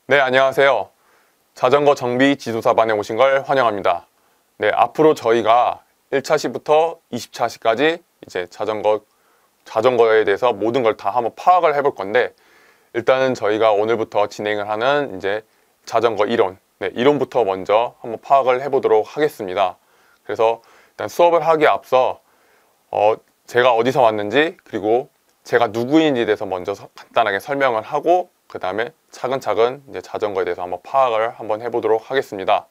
네, 안녕하세요. 자전거 정비 지도사반에 오신 걸 환영합니다. 네, 앞으로 저희가 1차 시부터 20차 시까지 이제 자전거에 대해서 모든 걸 다 한번 파악을 해볼 건데, 일단은 저희가 오늘부터 진행을 하는 이제 자전거 이론, 이론부터 먼저 한번 파악을 해보도록 하겠습니다. 그래서 일단 수업을 하기에 앞서 제가 어디서 왔는지, 그리고 제가 누구인지에 대해서 먼저 간단하게 설명을 하고, 그 다음에 차근차근 이제 자전거에 대해서 한번 파악을 한번 해보도록 하겠습니다.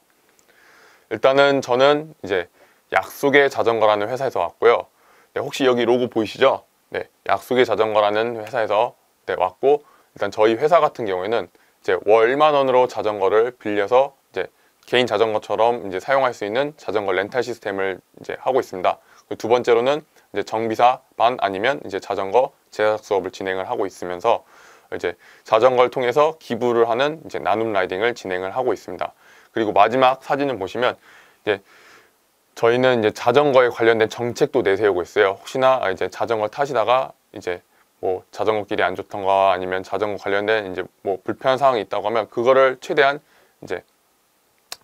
일단은 저는 이제 약속의 자전거라는 회사에서 왔고요. 네, 혹시 여기 로고 보이시죠? 네, 약속의 자전거라는 회사에서 왔고, 일단 저희 회사 같은 경우에는 이제 월 1만 원으로 자전거를 빌려서 이제 개인 자전거처럼 이제 사용할 수 있는 자전거 렌탈 시스템을 이제 하고 있습니다. 두 번째로는 이제 정비사반 아니면 이제 자전거 제작 수업을 진행을 하고 있으면서 이제 자전거를 통해서 기부를 하는 이제 나눔 라이딩을 진행을 하고 있습니다. 그리고 마지막 사진을 보시면 이제 저희는 이제 자전거에 관련된 정책도 내세우고 있어요. 혹시나 이제 자전거 타시다가 이제 뭐 자전거 길이 안 좋던가 아니면 자전거 관련된 이제 뭐 불편한 상황이 있다고 하면 그거를 최대한 이제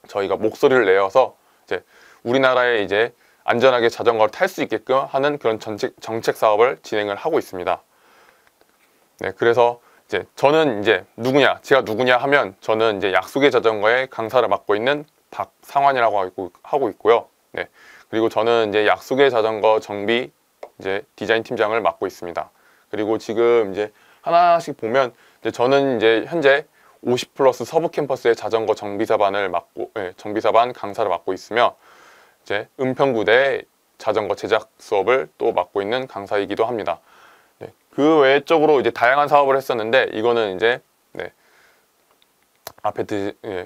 저희가 목소리를 내어서 이제 우리나라에 이제 안전하게 자전거를 탈 수 있게끔 하는 그런 정책 사업을 진행을 하고 있습니다. 네, 그래서 이제 저는 이제 제가 누구냐 하면 저는 이제 약속의 자전거의 강사를 맡고 있는 박상환이라고 하고 있고요. 네, 그리고 저는 이제 약속의 자전거 정비 이제 디자인 팀장을 맡고 있습니다. 그리고 지금 이제 하나씩 보면 이제 저는 이제 현재 50+ 서부 캠퍼스의 자전거 정비사반을 정비사반 강사를 맡고 있으며 이제 은평구대 자전거 제작 수업을 또 맡고 있는 강사이기도 합니다. 그 외적으로 이제 다양한 사업을 했었는데 이거는 이제 앞에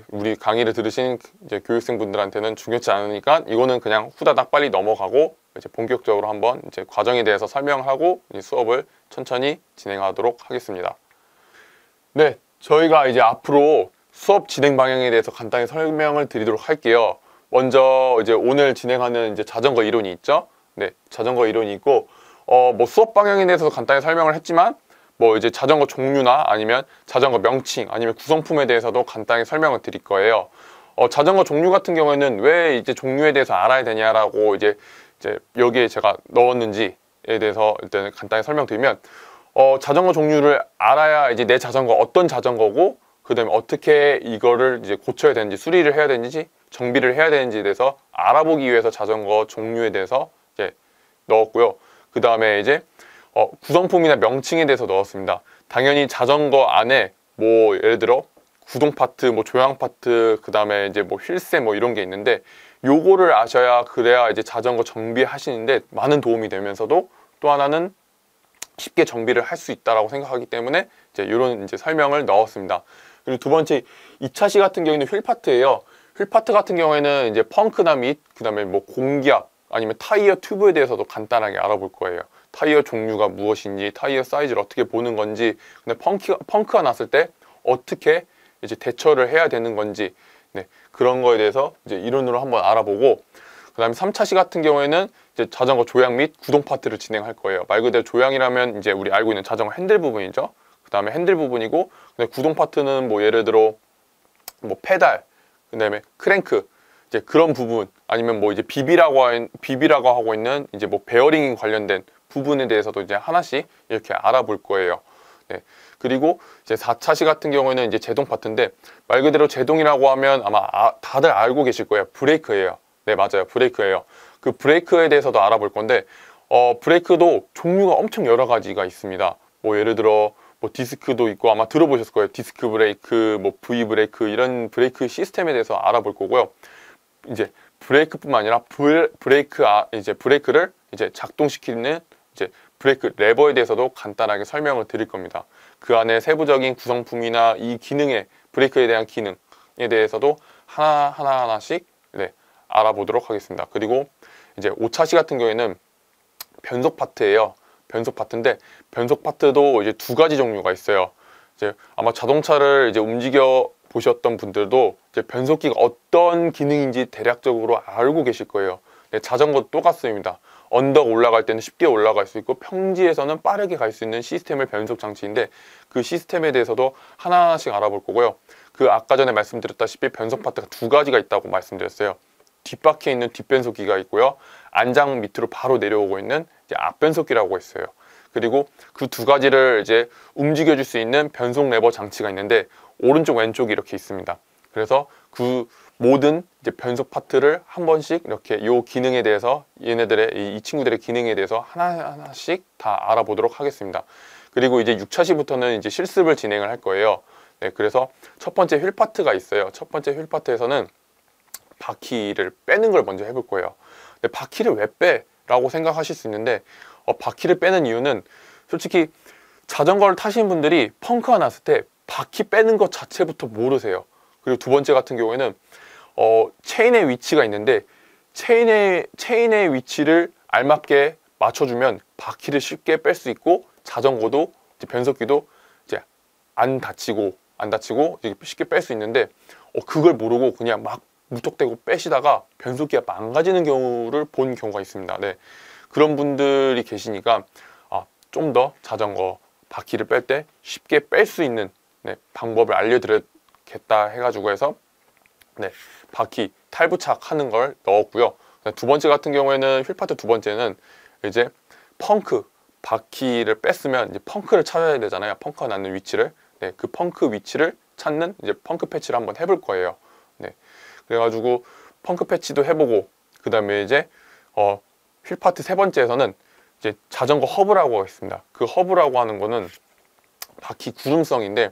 우리 강의를 들으신 이제 교육생분들한테는 중요치 않으니까 이거는 그냥 후다닥 빨리 넘어가고 이제 본격적으로 한번 이제 과정에 대해서 설명하고 수업을 천천히 진행하도록 하겠습니다. 네, 저희가 이제 앞으로 수업 진행 방향에 대해서 간단히 설명을 드리도록 할게요. 먼저 이제 오늘 진행하는 이제 자전거 이론이 있죠. 네, 자전거 이론이 있고 뭐 수업 방향에 대해서 간단히 설명을 했지만 뭐 이제 자전거 종류나 아니면 자전거 명칭 아니면 구성품에 대해서도 간단히 설명을 드릴 거예요. 자전거 종류 같은 경우에는 왜 이제 종류에 대해서 알아야 되냐라고 이제 여기에 제가 넣었는지에 대해서 일단 간단히 설명드리면 자전거 종류를 알아야 이제 내 자전거 어떤 자전거고 그 다음에 어떻게 이거를 이제 고쳐야 되는지 수리를 해야 되는지 정비를 해야 되는지에 대해서 알아보기 위해서 자전거 종류에 대해서 이제 넣었고요. 그 다음에 이제 구성품이나 명칭에 대해서 넣었습니다. 당연히 자전거 안에 뭐 예를 들어 구동 파트, 뭐 조향 파트, 그 다음에 이제 뭐 휠셋 뭐 이런 게 있는데 요거를 아셔야 그래야 이제 자전거 정비하시는데 많은 도움이 되면서도 또 하나는 쉽게 정비를 할 수 있다라고 생각하기 때문에 이제 이런 이제 설명을 넣었습니다. 그리고 두 번째 2차 시 같은 경우에는 휠 파트예요. 휠 파트 같은 경우에는 이제 펑크나 및 그 다음에 뭐 공기압 아니면 타이어 튜브에 대해서도 간단하게 알아볼 거예요. 타이어 종류가 무엇인지, 타이어 사이즈를 어떻게 보는 건지, 근데 펑크가 났을 때 어떻게 이제 대처를 해야 되는 건지, 그런 거에 대해서 이제 이론으로 한번 알아보고, 그 다음에 3차 시 같은 경우에는 이제 자전거 조향 및 구동 파트를 진행할 거예요. 말 그대로 조향이라면 이제 우리 알고 있는 자전거 핸들 부분이죠. 그 다음에 핸들 부분이고, 근데 구동 파트는 뭐 예를 들어 뭐 페달, 그 다음에 크랭크, 이제 그런 부분 아니면 뭐 이제 비비라고 하고 있는 이제 뭐 베어링 관련된 부분에 대해서도 이제 하나씩 이렇게 알아볼 거예요. 네. 그리고 이제 4차 시 같은 경우에는 이제 제동 파트인데 말 그대로 제동이라고 하면 아마 다들 알고 계실 거예요. 브레이크예요. 네, 맞아요. 브레이크예요. 그 브레이크에 대해서도 알아볼 건데 브레이크도 종류가 엄청 여러 가지가 있습니다. 뭐 예를 들어 뭐 디스크도 있고 아마 들어보셨을 거예요. 디스크 브레이크, 뭐 V 브레이크 이런 브레이크 시스템에 대해서 알아볼 거고요. 이제 브레이크뿐만 아니라 이제 브레이크를 이제 작동시키는 이제 브레이크 레버에 대해서도 간단하게 설명을 드릴 겁니다. 그 안에 세부적인 구성품이나 이 기능의 브레이크에 대한 기능에 대해서도 하나씩 알아보도록 하겠습니다. 그리고 이제 5차 시 같은 경우에는 변속 파트예요. 변속 파트인데 변속 파트도 이제 두 가지 종류가 있어요. 이제 아마 자동차를 이제 움직여 보셨던 분들도 이제 변속기가 어떤 기능인지 대략적으로 알고 계실 거예요. 자전거도 똑같습니다. 언덕 올라갈 때는 쉽게 올라갈 수 있고 평지에서는 빠르게 갈 수 있는 시스템의 변속 장치인데 그 시스템에 대해서도 하나하나씩 알아볼 거고요. 그 아까 전에 말씀드렸다시피 변속 파트가 두 가지가 있다고 말씀드렸어요. 뒷바퀴에 있는 뒷변속기가 있고요. 안장 밑으로 바로 내려오고 있는 이제 앞변속기라고 있어요. 그리고 그 두 가지를 이제 움직여줄 수 있는 변속 레버 장치가 있는데 오른쪽 왼쪽이 이렇게 있습니다. 그래서 그 모든 이제 변속 파트를 한 번씩 이렇게 요 기능에 대해서 얘네들의 이 친구들의 기능에 대해서 하나하나씩 다 알아보도록 하겠습니다. 그리고 이제 6차 시부터는 이제 실습을 진행을 할 거예요. 네, 그래서 첫 번째 휠 파트가 있어요. 첫 번째 휠 파트에서는 바퀴를 빼는 걸 먼저 해볼 거예요. 근데 바퀴를 왜 빼? 라고 생각하실 수 있는데 바퀴를 빼는 이유는 솔직히 자전거를 타시는 분들이 펑크가 났을 때 바퀴 빼는 것 자체부터 모르세요. 그리고 두 번째 같은 경우에는 체인의 위치가 있는데 체인의 위치를 알맞게 맞춰주면 바퀴를 쉽게 뺄 수 있고 자전거도 이제 변속기도 이제 안 다치고 쉽게 뺄 수 있는데 그걸 모르고 그냥 막 무턱대고 빼시다가 변속기가 망가지는 경우를 본 경우가 있습니다. 네. 그런 분들이 계시니까 좀 더 자전거 바퀴를 뺄 때 쉽게 뺄 수 있는 방법을 알려드리겠다 해가지고 해서 바퀴 탈부착하는 걸 넣었고요. 두 번째 같은 경우에는 휠파트 두 번째는 이제 펑크 바퀴를 뺐으면 이제 펑크를 찾아야 되잖아요. 펑크가 나는 위치를 그 펑크 위치를 찾는 이제 펑크 패치를 한번 해볼 거예요. 그래가지고 펑크 패치도 해보고 그 다음에 이제 휠파트 세 번째에서는 이제 자전거 허브라고 있습니다. 그 허브라고 하는 거는 바퀴 구름성인데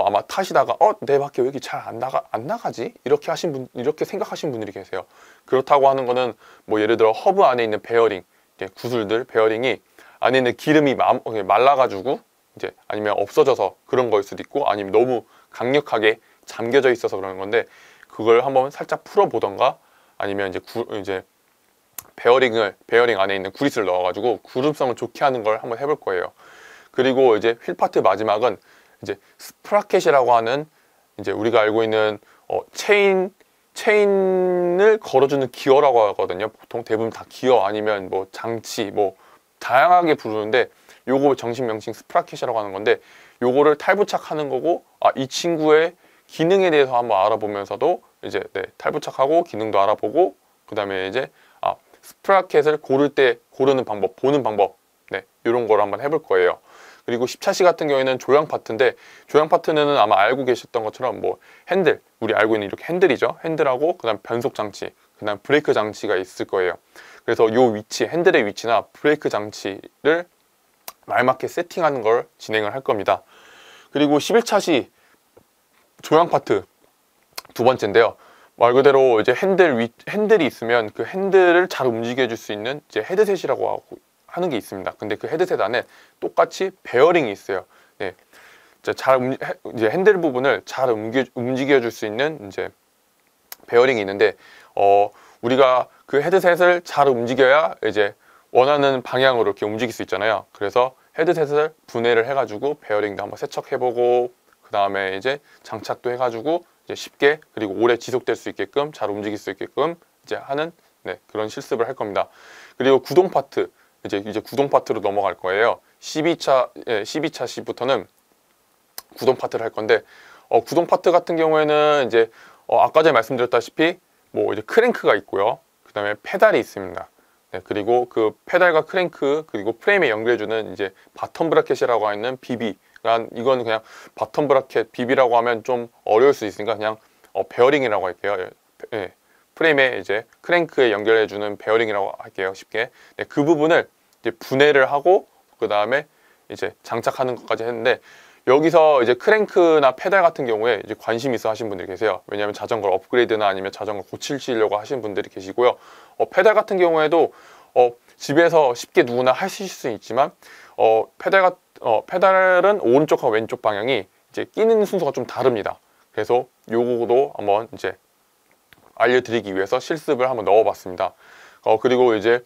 아마 타시다가 내 바퀴 왜 이렇게 잘 안 나가지? 이렇게 생각하신 분들이 계세요. 그렇다고 하는 거는 뭐 예를 들어 허브 안에 있는 베어링, 구슬들 베어링이 안에 있는 기름이 말라가지고 이제 아니면 없어져서 그런 거일 수도 있고 아니면 너무 강력하게 잠겨져 있어서 그러는 건데 그걸 한번 살짝 풀어보던가 아니면 이제 베어링 안에 있는 구리스를 넣어가지고 구름성을 좋게 하는 걸 한번 해볼 거예요. 그리고 이제 휠파트 마지막은 이제 스프라켓이라고 하는 이제 우리가 알고 있는 체인을 걸어주는 기어라고 하거든요. 보통 대부분 다 기어 아니면 뭐 장치 뭐 다양하게 부르는데 요거 정식 명칭 스프라켓이라고 하는 건데 요거를 탈부착하는 거고 이 친구의 기능에 대해서 한번 알아보면서도 이제 탈부착하고 기능도 알아보고 그 다음에 이제 스프라켓을 고를 때 고르는 방법, 보는 방법 이런 걸 한번 해볼 거예요. 그리고 10차시 같은 경우에는 조향 파트인데 조향 파트는 아마 알고 계셨던 것처럼 뭐 핸들, 우리 알고 있는 이렇게 핸들이죠. 핸들하고 그 다음 변속 장치, 그 다음 브레이크 장치가 있을 거예요. 그래서 요 위치, 핸들의 위치나 브레이크 장치를 알맞게 세팅하는 걸 진행을 할 겁니다. 그리고 11차시 조향 파트 두 번째인데요. 말 그대로 이제 핸들이 있으면 그 핸들을 잘 움직여 줄 수 있는 이제 헤드셋이라고 하는 게 있습니다. 근데 그 헤드셋 안에 똑같이 베어링이 있어요. 이제 핸들 부분을 잘 움직여 줄 수 있는 이제 베어링이 있는데 우리가 그 헤드셋을 잘 움직여야 이제 원하는 방향으로 이렇게 움직일 수 있잖아요. 그래서 헤드셋을 분해를 해가지고 베어링도 한번 세척해보고 그 다음에 이제 장착도 해가지고 이제 쉽게 그리고 오래 지속될 수 있게끔 잘 움직일 수 있게끔 이제 하는 그런 실습을 할 겁니다. 그리고 구동 파트 이제 구동 파트로 넘어갈 거예요. 12차 시부터는 구동 파트를 할 건데 구동 파트 같은 경우에는 이제 아까 전에 말씀드렸다시피 뭐 이제 크랭크가 있고요. 그 다음에 페달이 있습니다. 그리고 그 페달과 크랭크 그리고 프레임에 연결해주는 이제 바텀 브라켓이라고 하는 BB. 이건 그냥 바텀 브라켓 BB라고 하면 좀 어려울 수 있으니까 그냥 베어링이라고 할게요. 프레임에 이제 크랭크에 연결해주는 베어링이라고 할게요. 쉽게. 그 부분을 이제 분해를 하고 그 다음에 이제 장착하는 것까지 했는데 여기서 이제 크랭크나 페달 같은 경우에 이제 관심 있어 하시는 분들이 계세요. 왜냐하면 자전거를 업그레이드나 아니면 자전거 고치려고 하시는 분들이 계시고요. 페달 같은 경우에도 집에서 쉽게 누구나 하실 수 있지만 페달은 오른쪽과 왼쪽 방향이 이제 끼는 순서가 좀 다릅니다. 그래서 요거도 한번 이제 알려드리기 위해서 실습을 한번 넣어봤습니다. 그리고 이제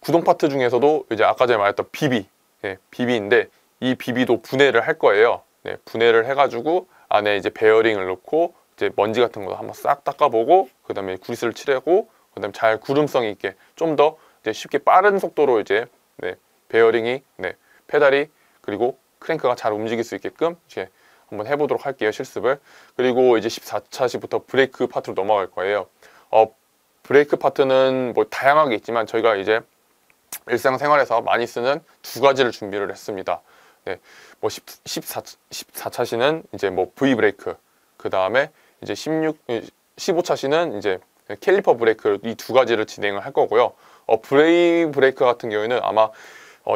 구동 파트 중에서도 이제 아까 전에 말했던 BB, BB인데 이 BB도 분해를 할 거예요. 분해를 해가지고 안에 이제 베어링을 넣고 이제 먼지 같은 거 한번 싹 닦아보고 그 다음에 구리스를 칠하고 그 다음에 잘 구름성 있게 좀 더 이제 쉽게 빠른 속도로 이제 베어링이 페달이 그리고 크랭크가 잘 움직일 수 있게끔 이제 한번 해보도록 할게요, 실습을. 그리고 이제 14차시부터 브레이크 파트로 넘어갈 거예요. 브레이크 파트는 뭐 다양하게 있지만 저희가 이제 일상생활에서 많이 쓰는 두 가지를 준비를 했습니다. 네, 뭐 14차시는 이제 뭐 V 브레이크, 그 다음에 이제 15차시는 이제 캘리퍼 브레이크, 이 두 가지를 진행을 할 거고요. 브레이 브레이크 같은 경우에는 아마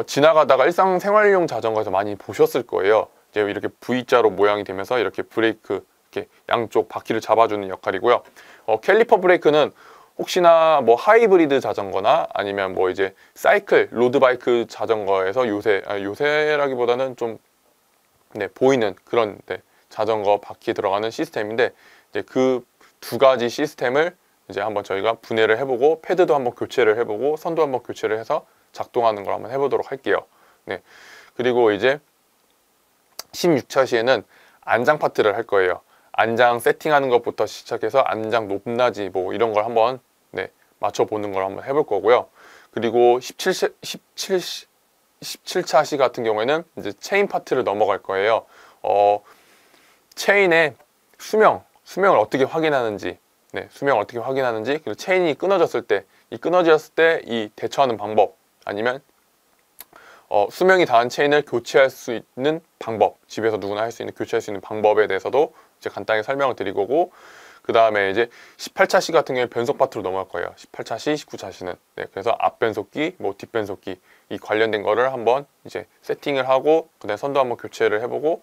지나가다가 일상생활용 자전거에서 많이 보셨을 거예요. 이제 이렇게 V자로 모양이 되면서 이렇게 브레이크, 이렇게 양쪽 바퀴를 잡아주는 역할이고요. 캘리퍼 브레이크는 혹시나 뭐 하이브리드 자전거나 아니면 뭐 이제 사이클, 로드바이크 자전거에서 요새라기보다는 좀 보이는 그런 자전거 바퀴에 들어가는 시스템인데, 이제 그 두 가지 시스템을 이제 한번 저희가 분해를 해보고 패드도 한번 교체를 해보고 선도 한번 교체를 해서 작동하는 걸 한번 해보도록 할게요. 네. 그리고 이제 16차시에는 안장 파트를 할 거예요. 안장 세팅하는 것부터 시작해서 안장 높낮이 뭐 이런 걸 한번 맞춰보는 걸 한번 해볼 거고요. 그리고 17차시 같은 경우에는 이제 체인 파트를 넘어갈 거예요. 체인의 수명을 어떻게 확인하는지, 수명을 어떻게 확인하는지, 그리고 체인이 끊어졌을 때, 이 대처하는 방법, 아니면 수명이 다한 체인을 교체할 수 있는 방법, 집에서 누구나 할 수 있는 교체할 수 있는 방법에 대해서도 이제 간단히 설명을 드릴 거고, 그 다음에 이제 18차시 같은 경우에 변속 파트로 넘어갈 거예요. 18차시, 19차시는. 그래서 앞변속기, 뭐 뒷변속기, 이 관련된 거를 한번 이제 세팅을 하고, 그 다음에 선도 한번 교체를 해보고,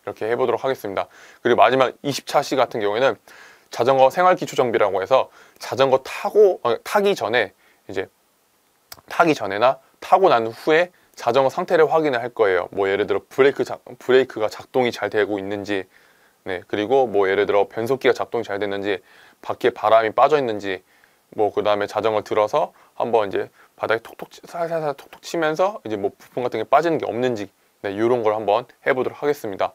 이렇게 해보도록 하겠습니다. 그리고 마지막 20차시 같은 경우에는 자전거 생활 기초 정비라고 해서 자전거 타기 전에나 타고 난 후에 자전거 상태를 확인을 할 거예요. 뭐 예를 들어 브레이크가 작동이 잘 되고 있는지, 그리고 뭐 예를 들어 변속기가 작동이 잘 됐는지, 바퀴에 바람이 빠져 있는지, 뭐 그 다음에 자전거 들어서 한번 이제 바닥에 살살 톡톡 치면서 이제 뭐 부품 같은 게 빠지는 게 없는지, 이런 걸 한번 해보도록 하겠습니다.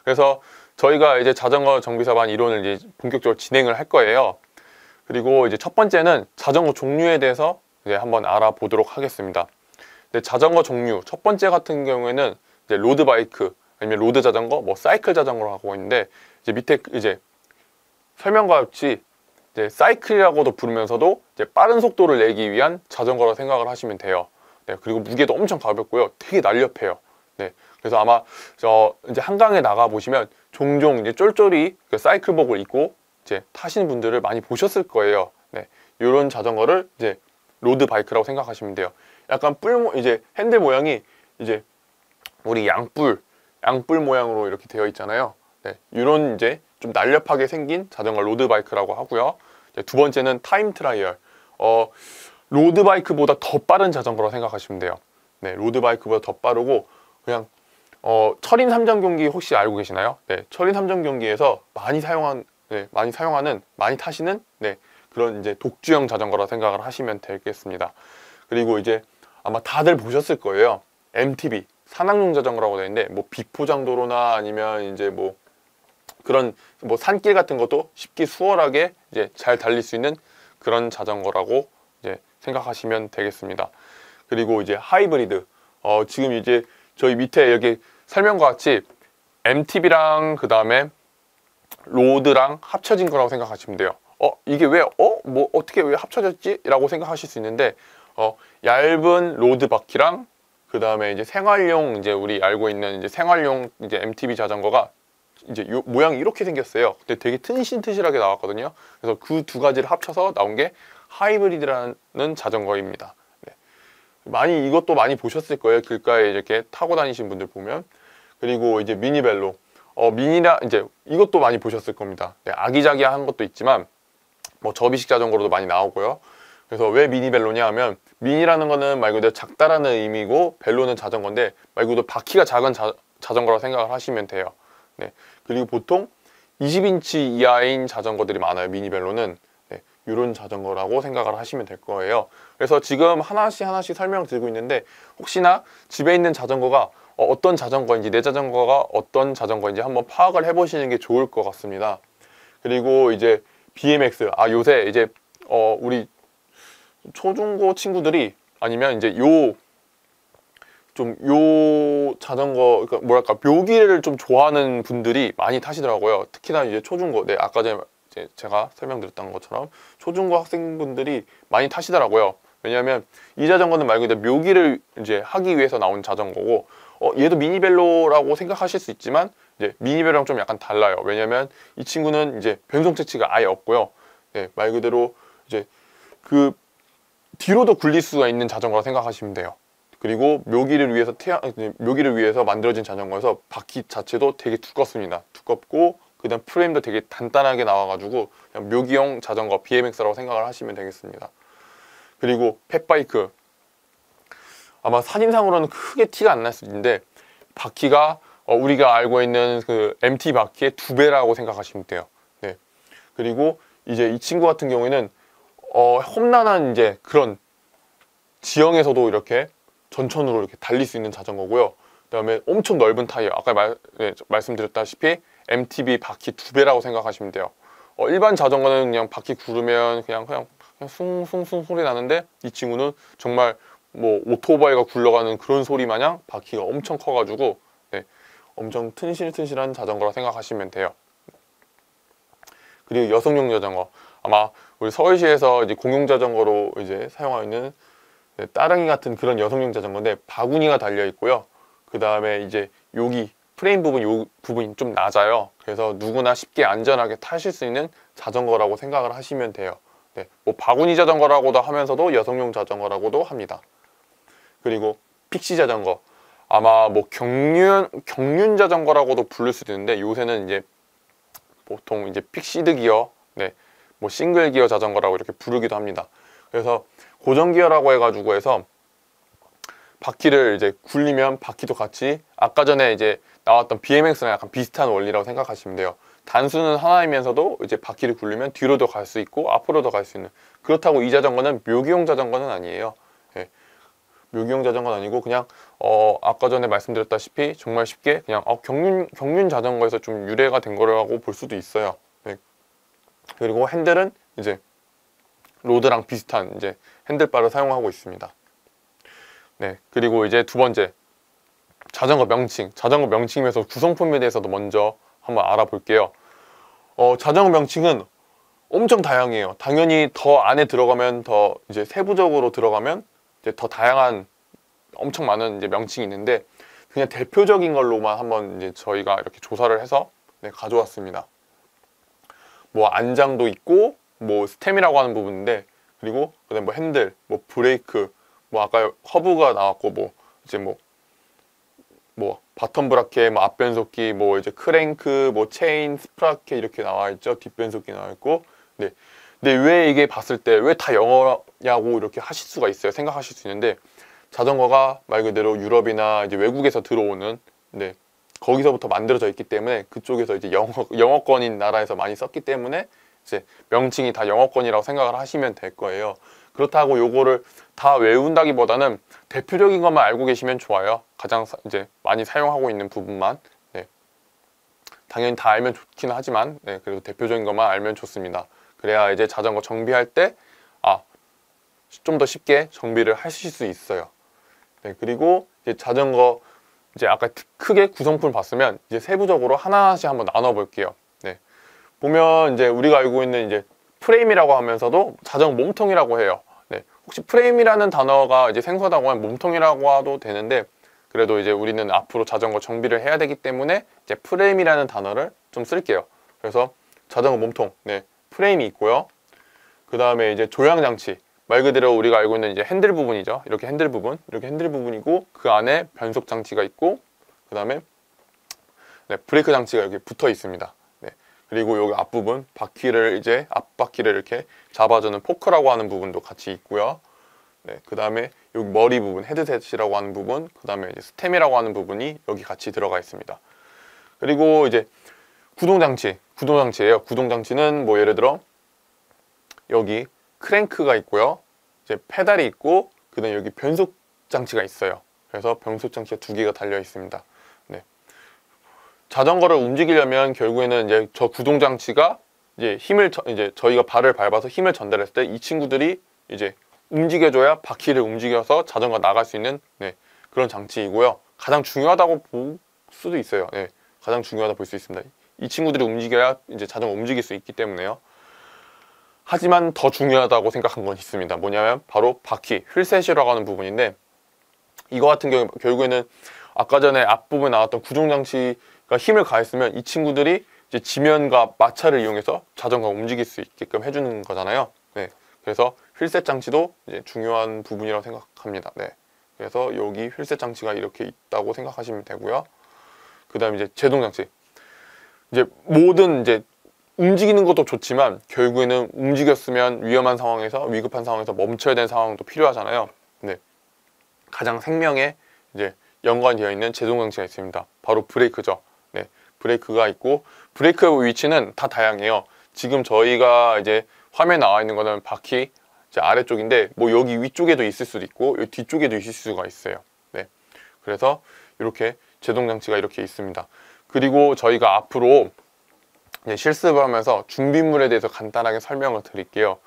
그래서 저희가 이제 자전거 정비사반 이론을 이제 본격적으로 진행을 할 거예요. 그리고 이제 첫 번째는 자전거 종류에 대해서 이제 한번 알아보도록 하겠습니다. 자전거 종류 첫 번째 같은 경우에는 이제 로드 바이크, 아니면 로드 자전거, 뭐 사이클 자전거로 하고 있는데, 이제 밑에 이제 설명과 같이 이제 사이클이라고도 부르면서도 이제 빠른 속도를 내기 위한 자전거라 생각을 하시면 돼요. 그리고 무게도 엄청 가볍고요, 되게 날렵해요. 그래서 아마 이제 한강에 나가 보시면 종종 이제 쫄쫄이 그 사이클복을 입고 이제 타시는 분들을 많이 보셨을 거예요. 이런 자전거를 이제 로드 바이크라고 생각하시면 돼요. 약간 이제 핸들 모양이 이제 우리 양뿔 모양으로 이렇게 되어 있잖아요. 이런 이제 좀 날렵하게 생긴 자전거 로드 바이크라고 하고요. 두 번째는 타임 트라이얼. 로드 바이크보다 더 빠른 자전거라고 생각하시면 돼요. 로드 바이크보다 더 빠르고, 그냥 철인 3전 경기 혹시 알고 계시나요? 철인 3전 경기에서 많이 타시는 그런 이제 독주형 자전거라 생각을 하시면 되겠습니다. 그리고 이제 아마 다들 보셨을 거예요. MTB 산악용 자전거라고 되어 있는데, 뭐 비포장도로나 아니면 이제 뭐 그런 뭐 산길 같은 것도 쉽게 수월하게 이제 잘 달릴 수 있는 그런 자전거라고 이제 생각하시면 되겠습니다. 그리고 이제 하이브리드, 지금 이제 저희 밑에 여기 설명과 같이 MTB랑 그 다음에 로드랑 합쳐진 거라고 생각하시면 돼요. 이게 왜 어떻게 왜 합쳐졌지? 라고 생각하실 수 있는데, 얇은 로드 바퀴랑 그 다음에 이제 생활용, 이제 우리 알고 있는 이제 생활용 이제 MTB 자전거가 이제 모양이 이렇게 생겼어요. 근데 되게 튼실하게 나왔거든요. 그래서 그 두 가지를 합쳐서 나온 게 하이브리드라는 자전거입니다. 이것도 많이 보셨을 거예요. 길가에 이렇게 타고 다니신 분들 보면. 그리고 이제 미니벨로. 이제 이것도 많이 보셨을 겁니다. 아기자기한 것도 있지만, 뭐 접이식 자전거로도 많이 나오고요. 그래서 왜 미니벨로냐 하면, 미니라는 거는 말 그대로 작다라는 의미고, 벨로는 자전거인데, 말 그대로 바퀴가 작은 자전거라고 생각을 하시면 돼요. 그리고 보통 20인치 이하인 자전거들이 많아요. 미니벨로는. 이런 자전거라고 생각을 하시면 될 거예요. 그래서 지금 하나씩 설명을 드리고 있는데, 혹시나 집에 있는 자전거가 어떤 자전거인지, 내 자전거가 어떤 자전거인지 한번 파악을 해보시는 게 좋을 것 같습니다. 그리고 이제 BMX, 요새 이제 우리 초중고 친구들이, 아니면 이제 좀 요 자전거, 그러니까 뭐랄까, 묘기를 좀 좋아하는 분들이 많이 타시더라고요. 특히나 이제 초중고, 네, 아까 전에 이제 제가 설명드렸던 것처럼 초중고 학생분들이 많이 타시더라고요. 왜냐하면 이 자전거는 말 그대로 묘기를 이제 하기 위해서 나온 자전거고, 얘도 미니벨로라고 생각하실 수 있지만 이제 미니벨로랑 좀 약간 달라요. 왜냐면 이 친구는 이제 변속 채취가 아예 없고요. 네, 말 그대로 이제 그 뒤로도 굴릴 수가 있는 자전거라 생각하시면 돼요. 그리고 묘기를 위해서 만들어진 자전거여서 바퀴 자체도 되게 두껍습니다. 두껍고 그다음 프레임도 되게 단단하게 나와가지고 그냥 묘기용 자전거 BMX라고 생각을 하시면 되겠습니다. 그리고 펫바이크, 아마 사진상으로는 크게 티가 안 날 수 있는데 바퀴가 우리가 알고 있는 그 MT 바퀴의 2배라고 생각하시면 돼요. 네. 그리고 이제 이 친구 같은 경우에는 험난한 이제 그런 지형에서도 이렇게 전천후로 이렇게 달릴 수 있는 자전거고요. 그다음에 엄청 넓은 타이어, 아까 말씀드렸다시피 MTB 바퀴 2배라고 생각하시면 돼요. 일반 자전거는 그냥 바퀴 구르면 그냥 숭숭숭 소리 나는데 이 친구는 정말 뭐 오토바이가 굴러가는 그런 소리 마냥 바퀴가 엄청 커가지고 네, 엄청 튼실튼실한 자전거라 생각하시면 돼요. 그리고 여성용 자전거, 아마 우리 서울시에서 이제 공용 자전거로 이제 사용하고 있는 따릉이 같은 그런 여성용 자전거인데 바구니가 달려 있고요. 그 다음에 이제 여기 프레임 부분, 요 부분이 좀 낮아요. 그래서 누구나 쉽게 안전하게 타실 수 있는 자전거라고 생각을 하시면 돼요. 네, 뭐 바구니 자전거라고도 하면서도 여성용 자전거라고도 합니다. 그리고 픽시 자전거, 아마 뭐 경륜 자전거라고도 부를 수도 있는데 요새는 이제 보통 이제 픽시드 기어, 네, 뭐 싱글 기어 자전거라고 이렇게 부르기도 합니다. 그래서 고정 기어라고 해가지고 해서 바퀴를 이제 굴리면 바퀴도 같이 아까 전에 이제 나왔던 BMX랑 약간 비슷한 원리라고 생각하시면 돼요. 단수는 하나이면서도 이제 바퀴를 굴리면 뒤로도 갈 수 있고 앞으로도 갈 수 있는, 그렇다고 이 자전거는 묘기용 자전거는 아니에요. 네. 묘기용 자전거는 아니고 그냥 아까 전에 말씀드렸다시피 정말 쉽게 그냥 경륜 자전거에서 좀 유래가 된 거라고 볼 수도 있어요. 네. 그리고 핸들은 이제 로드랑 비슷한 이제 핸들바를 사용하고 있습니다. 네, 그리고 이제 두 번째, 자전거 명칭. 자전거 명칭에서 구성품에 대해서도 먼저 한번 알아볼게요. 자전거 명칭은 엄청 다양해요. 당연히 더 안에 들어가면 더 이제 세부적으로 들어가면 이제 더 다양한 엄청 많은 이제 명칭이 있는데 그냥 대표적인 걸로만 한번 이제 저희가 이렇게 조사를 해서 네, 가져왔습니다. 뭐 안장도 있고 뭐 스템이라고 하는 부분인데, 그리고 그다음에 뭐 핸들, 뭐 브레이크, 뭐 아까 허브가 나왔고 뭐 이제 뭐 바텀 브라켓, 뭐 앞변속기, 뭐 이제 크랭크, 뭐 체인, 스프라켓 이렇게 나와 있죠. 뒷변속기 나와 있고. 네. 근데 왜 이게 봤을 때 왜 다 영어냐고 이렇게 하실 수가 있어요. 생각하실 수 있는데 자전거가 말 그대로 유럽이나 이제 외국에서 들어오는, 네, 거기서부터 만들어져 있기 때문에 그쪽에서 이제 영어권인 나라에서 많이 썼기 때문에 이제 명칭이 다 영어권이라고 생각을 하시면 될 거예요. 그렇다고 요거를 다 외운다기보다는 대표적인 것만 알고 계시면 좋아요. 가장 이제 많이 사용하고 있는 부분만. 네. 당연히 다 알면 좋긴 하지만 네, 그래도 대표적인 것만 알면 좋습니다. 그래야 이제 자전거 정비할 때 좀 더 쉽게 정비를 하실 수 있어요. 네, 그리고 이제 자전거 이제 아까 크게 구성품을 봤으면 이제 세부적으로 하나하나씩 한번 나눠 볼게요. 네. 보면 이제 우리가 알고 있는 이제 프레임이라고 하면서도 자전거 몸통이라고 해요. 네. 혹시 프레임이라는 단어가 이제 생소하다고 하면 몸통이라고 해도 되는데, 그래도 이제 우리는 앞으로 자전거 정비를 해야 되기 때문에 이제 프레임이라는 단어를 좀 쓸게요. 그래서 자전거 몸통, 네, 프레임이 있고요. 그 다음에 이제 조향장치, 말 그대로 우리가 알고 있는 이제 핸들 부분이죠. 이렇게 핸들 부분이고 그 안에 변속 장치가 있고, 그 다음에 네, 브레이크 장치가 여기 붙어 있습니다. 네. 그리고 여기 앞부분 바퀴를 이제 앞바퀴를 이렇게 잡아주는 포크라고 하는 부분도 같이 있고요. 네, 그 다음에 여기 머리 부분, 헤드셋이라고 하는 부분, 그 다음에 이제 스템이라고 하는 부분이 여기 같이 들어가 있습니다. 그리고 이제 구동장치예요. 구동장치는 뭐 예를 들어 여기 크랭크가 있고요. 이제 페달이 있고, 그 다음에 여기 변속 장치가 있어요. 그래서 변속 장치가 2개가 달려 있습니다. 네. 자전거를 움직이려면 결국에는 이제 저 구동 장치가 이제 이제 저희가 발을 밟아서 힘을 전달했을 때 이 친구들이 이제 움직여줘야 바퀴를 움직여서 자전거가 나갈 수 있는, 네, 그런 장치이고요. 가장 중요하다고 볼 수도 있어요. 네, 가장 중요하다 볼 수 있습니다. 이 친구들이 움직여야 이제 자전거 움직일 수 있기 때문에요. 하지만 더 중요하다고 생각한 건 있습니다. 뭐냐면 바로 바퀴, 휠셋이라고 하는 부분인데, 이거 같은 경우 결국에는 아까 전에 앞부분에 나왔던 구동장치가 힘을 가했으면 이 친구들이 이제 지면과 마찰을 이용해서 자전거가 움직일 수 있게끔 해주는 거잖아요. 네, 그래서 휠셋 장치도 이제 중요한 부분이라고 생각합니다. 네, 그래서 여기 휠셋 장치가 이렇게 있다고 생각하시면 되고요. 그 다음에 이제 제동 장치. 이제 모든 이제 움직이는 것도 좋지만 결국에는 움직였으면 위험한 상황에서, 위급한 상황에서 멈춰야 되는 상황도 필요하잖아요. 네, 가장 생명에 이제 연관되어 있는 제동 장치가 있습니다. 바로 브레이크죠. 네, 브레이크가 있고, 브레이크 위치는 다 다양해요. 지금 저희가 이제 화면에 나와 있는 거는 바퀴 이제 아래쪽인데, 뭐 여기 위쪽에도 있을 수도 있고 여기 뒤쪽에도 있을 수가 있어요. 네, 그래서 이렇게 제동 장치가 이렇게 있습니다. 그리고 저희가 앞으로 이제 실습을 하면서 준비물에 대해서 간단하게 설명을 드릴게요.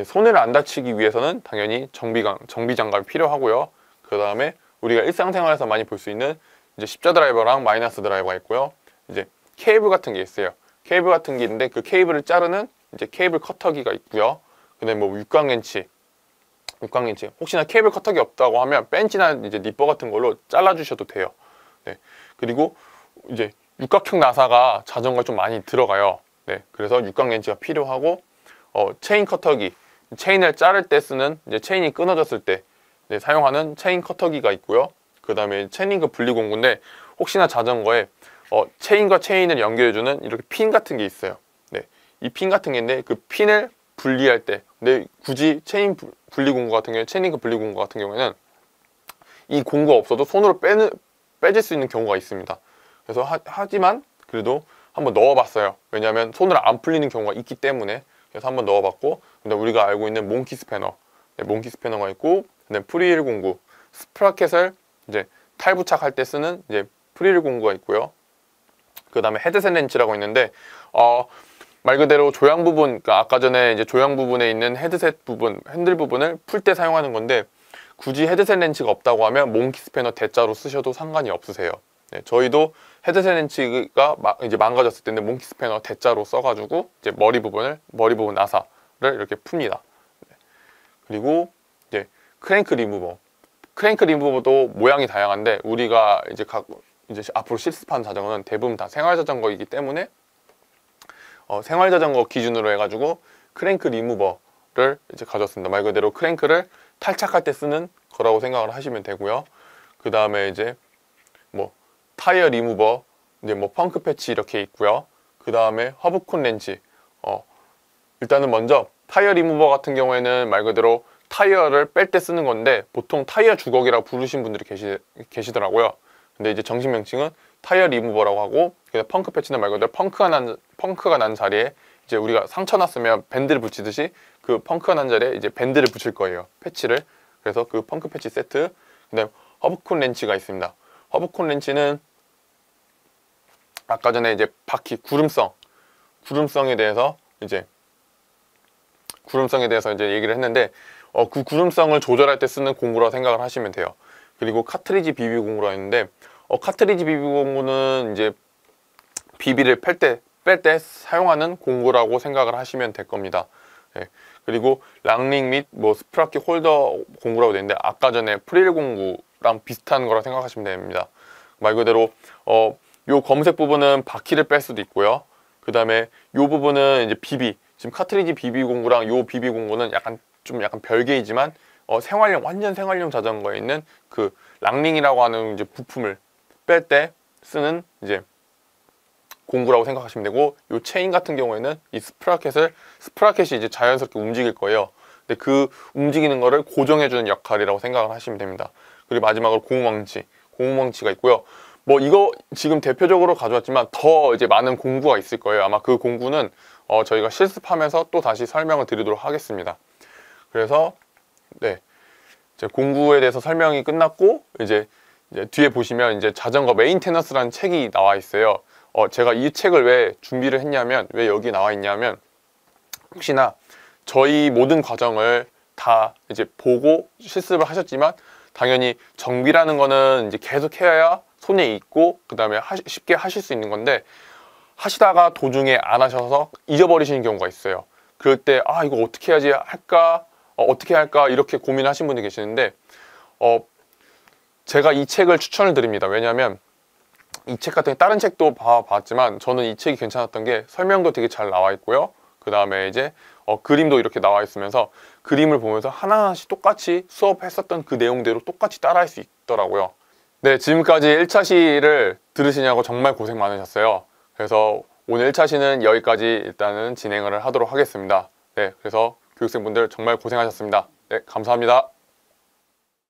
손을 안 다치기 위해서는 당연히 정비 장갑이 필요하고요. 그 다음에 우리가 일상생활에서 많이 볼 수 있는 이제 십자 드라이버랑 마이너스 드라이버가 있고요. 이제 케이블 같은 게 있어요. 케이블 같은 게 있는데 그 케이블을 자르는 이제 케이블 커터기가 있고요. 그다음에 뭐 육각렌치 혹시나 케이블 커터기 없다고 하면 벤치나 이제 니퍼 같은 걸로 잘라 주셔도 돼요. 네, 그리고 이제 육각형 나사가 자전거에 좀 많이 들어가요. 네, 그래서 육각렌치가 필요하고, 체인 커터기, 체인을 자를 때 쓰는 이제 체인이 끊어졌을 때 사용하는 체인 커터기가 있고요. 그 다음에 체인링크 분리공구인데, 혹시나 자전거에 체인과 체인을 연결해주는 이렇게 핀 같은 게 있어요. 네, 이 핀 같은 게 있는데 그 핀을 분리할 때, 근데 굳이 체인 분리공구 같은 경우에, 체인링크 분리공구 같은 경우에는 이 공구가 없어도 손으로 빼질 수 있는 경우가 있습니다. 그래서 하지만 그래도 한번 넣어봤어요. 왜냐하면 손으로 안 풀리는 경우가 있기 때문에. 그래서 한번 넣어봤고, 근데 우리가 알고 있는 몽키 스패너, 네, 몽키 스패너가 있고, 그다음에 프리힐 공구, 스프라켓을 이제 탈부착할 때 쓰는 이제 프리힐 공구가 있고요. 그 다음에 헤드셋 렌치라고 있는데, 말 그대로 조향 부분, 그러니까 아까 전에 이제 조향 부분에 있는 헤드셋 부분, 핸들 부분을 풀 때 사용하는 건데, 굳이 헤드셋 렌치가 없다고 하면 몽키 스패너 대자로 쓰셔도 상관이 없으세요. 네, 저희도 헤드셋 렌치가 이제 망가졌을 때는 몽키 스패너 대자로 써가지고 이제 머리 부분 나사를 이렇게 풉니다. 네. 그리고 이제 크랭크 리무버도 모양이 다양한데, 우리가 이제 앞으로 실습하는 자전거는 대부분 다 생활 자전거이기 때문에 생활 자전거 기준으로 해가지고 크랭크 리무버를 이제 가져왔습니다. 말 그대로 크랭크를 탈착할 때 쓰는 거라고 생각을 하시면 되고요. 그 다음에 이제 뭐 타이어 리무버, 이제 뭐 펑크 패치 이렇게 있고요. 그 다음에 허브콘 렌치. 일단은 먼저 타이어 리무버 같은 경우에는 말 그대로 타이어를 뺄 때 쓰는 건데, 보통 타이어 주걱이라고 부르신 분들이 계시더라고요. 근데 이제 정식 명칭은 타이어 리무버라고 하고, 그다음 펑크 패치는 말 그대로 펑크가 난 자리에 이제 우리가 상처 났으면 밴드를 붙이듯이 그 펑크가 난 자리에 이제 밴드를 붙일 거예요. 패치를. 그래서 그 펑크 패치 세트. 그다음 허브콘 렌치가 있습니다. 허브콘 렌치는 아까 전에 이제 바퀴 구름성에 대해서 이제 얘기를 했는데, 그 구름성을 조절할 때 쓰는 공구라고 생각을 하시면 돼요. 그리고 카트리지 비비 공구라고 했는데, 카트리지 비비 공구는 이제 비비를 뺄 때 사용하는 공구라고 생각을 하시면 될 겁니다. 네. 그리고 랑링 및 뭐 스프라켓 홀더 공구라고 되어 있는데, 아까 전에 프릴 공구랑 비슷한 거라 생각하시면 됩니다. 말 그대로 요 검은색 부분은 바퀴를 뺄 수도 있고요. 그 다음에 요 부분은 이제 지금 카트리지 비비 공구랑 요 비비 공구는 약간 별개이지만 완전 생활용 자전거에 있는 그 랑링이라고 하는 이제 부품을 뺄 때 쓰는 이제 공구라고 생각하시면 되고, 요 체인 같은 경우에는 이 스프라켓이 이제 자연스럽게 움직일 거예요. 근데 그 움직이는 거를 고정해주는 역할이라고 생각을 하시면 됩니다. 그리고 마지막으로 고무망치가 있고요. 뭐 이거 지금 대표적으로 가져왔지만 더 이제 많은 공구가 있을 거예요. 아마 그 공구는 저희가 실습하면서 또 다시 설명을 드리도록 하겠습니다. 그래서 네, 이제 공구에 대해서 설명이 끝났고, 이제 뒤에 보시면 이제 자전거 메인테너스라는 책이 나와 있어요. 제가 이 책을 왜 준비를 했냐면, 왜 여기 나와 있냐면, 혹시나 저희 모든 과정을 다 이제 보고 실습을 하셨지만 당연히 정비라는 거는 이제 계속 해야 손에 익고 그 다음에 쉽게 하실 수 있는 건데, 하시다가 도중에 안 하셔서 잊어버리시는 경우가 있어요. 그럴 때 이거 어떻게 해야지 할까, 어떻게 할까 이렇게 고민하신 분이 계시는데, 제가 이 책을 추천을 드립니다. 왜냐하면 이 책 같은 다른 책도 봤지만 저는 이 책이 괜찮았던 게 설명도 되게 잘 나와 있고요. 그 다음에 이제 그림도 이렇게 나와 있으면서 그림을 보면서 하나하나씩 똑같이 수업했었던 그 내용대로 똑같이 따라할 수 있더라고요. 네, 지금까지 1차 시를 들으시냐고 정말 고생 많으셨어요. 그래서 오늘 1차 시는 여기까지 일단은 진행을 하도록 하겠습니다. 네, 그래서 교육생분들 정말 고생하셨습니다. 네, 감사합니다.